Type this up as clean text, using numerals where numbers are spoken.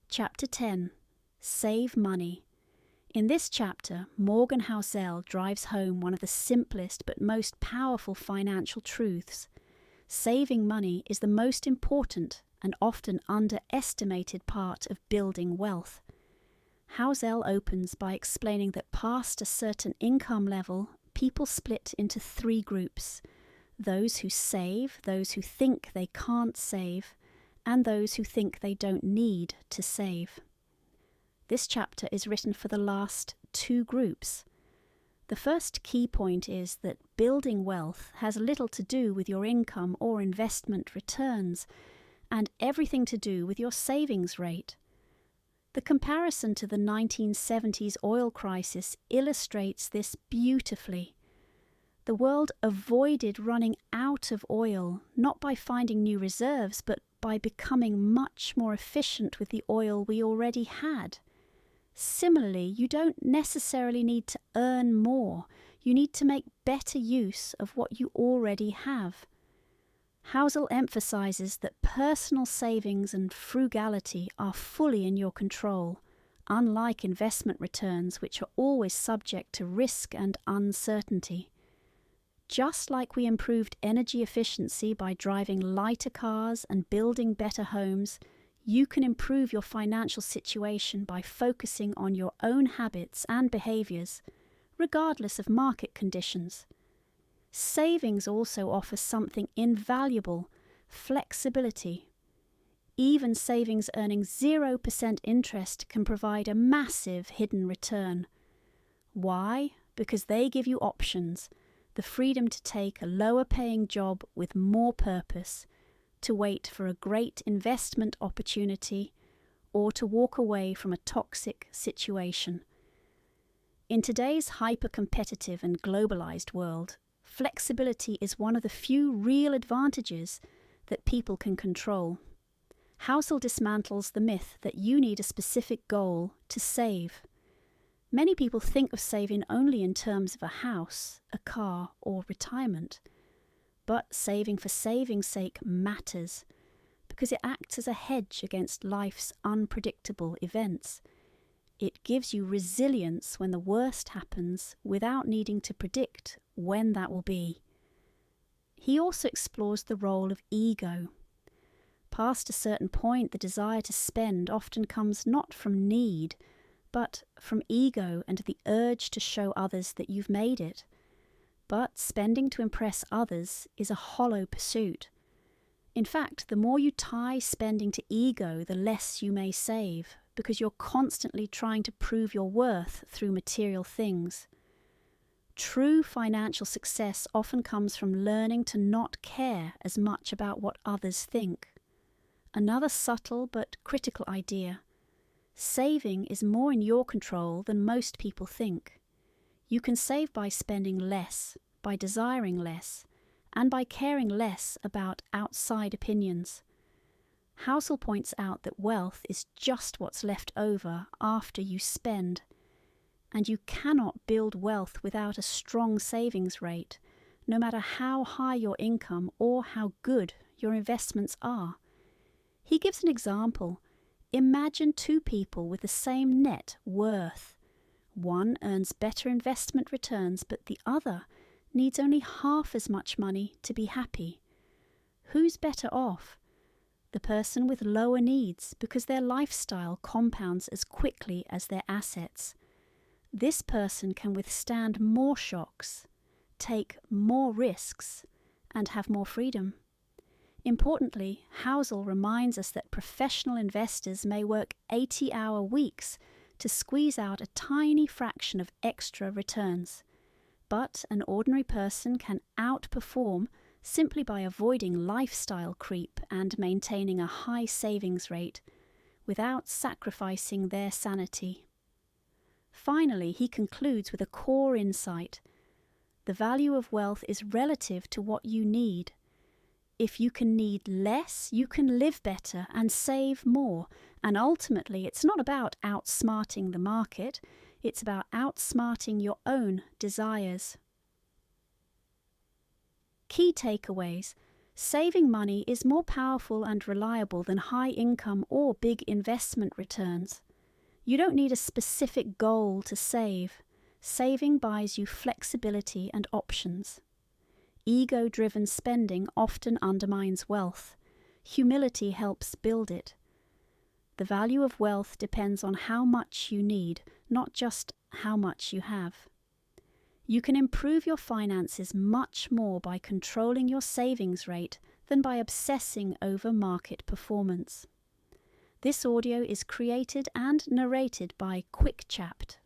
Chapter 10. Save Money. In this chapter, Morgan Housel drives home one of the simplest but most powerful financial truths. Saving money is the most important and often underestimated part of building wealth. Housel opens by explaining that past a certain income level, people split into three groups: those who save, those who think they can't save, and those who think they don't need to save. This chapter is written for the last two groups. The first key point is that building wealth has little to do with your income or investment returns, and everything to do with your savings rate. The comparison to the 1970s oil crisis illustrates this beautifully. The world avoided running out of oil, not by finding new reserves, but by becoming much more efficient with the oil we already had. Similarly, you don't necessarily need to earn more. You need to make better use of what you already have. Housel emphasizes that personal savings and frugality are fully in your control, unlike investment returns, which are always subject to risk and uncertainty. Just like we improved energy efficiency by driving lighter cars and building better homes, you can improve your financial situation by focusing on your own habits and behaviors, regardless of market conditions. Savings also offers something invaluable: flexibility. Even savings earning 0% interest can provide a massive hidden return. Why? Because they give you options: the freedom to take a lower-paying job with more purpose, to wait for a great investment opportunity, or to walk away from a toxic situation. In today's hyper-competitive and globalized world, flexibility is one of the few real advantages that people can control. Housel dismantles the myth that you need a specific goal to save. Many people think of saving only in terms of a house, a car, or retirement. But saving for saving's sake matters, because it acts as a hedge against life's unpredictable events. It gives you resilience when the worst happens without needing to predict when that will be. He also explores the role of ego. Past a certain point, the desire to spend often comes not from need, but from ego and the urge to show others that you've made it. But spending to impress others is a hollow pursuit. In fact, the more you tie spending to ego, the less you may save, because you're constantly trying to prove your worth through material things. True financial success often comes from learning to not care as much about what others think. Another subtle but critical idea: saving is more in your control than most people think. You can save by spending less, by desiring less, and by caring less about outside opinions. Housel points out that wealth is just what's left over after you spend, and you cannot build wealth without a strong savings rate, no matter how high your income or how good your investments are. He gives an example. Imagine two people with the same net worth. One earns better investment returns, but the other needs only half as much money to be happy. Who's better off? The person with lower needs, because their lifestyle compounds as quickly as their assets. This person can withstand more shocks, take more risks, and have more freedom. Importantly, Housel reminds us that professional investors may work 80-hour weeks to squeeze out a tiny fraction of extra returns. But an ordinary person can outperform simply by avoiding lifestyle creep and maintaining a high savings rate without sacrificing their sanity. Finally, he concludes with a core insight: the value of wealth is relative to what you need. If you can need less, you can live better and save more. And ultimately, it's not about outsmarting the market, it's about outsmarting your own desires. Key takeaways: Saving money is more powerful and reliable than high income or big investment returns. You don't need a specific goal to save. Saving buys you flexibility and options. Ego-driven spending often undermines wealth. Humility helps build it. The value of wealth depends on how much you need, not just how much you have. You can improve your finances much more by controlling your savings rate than by obsessing over market performance. This audio is created and narrated by Ch.10.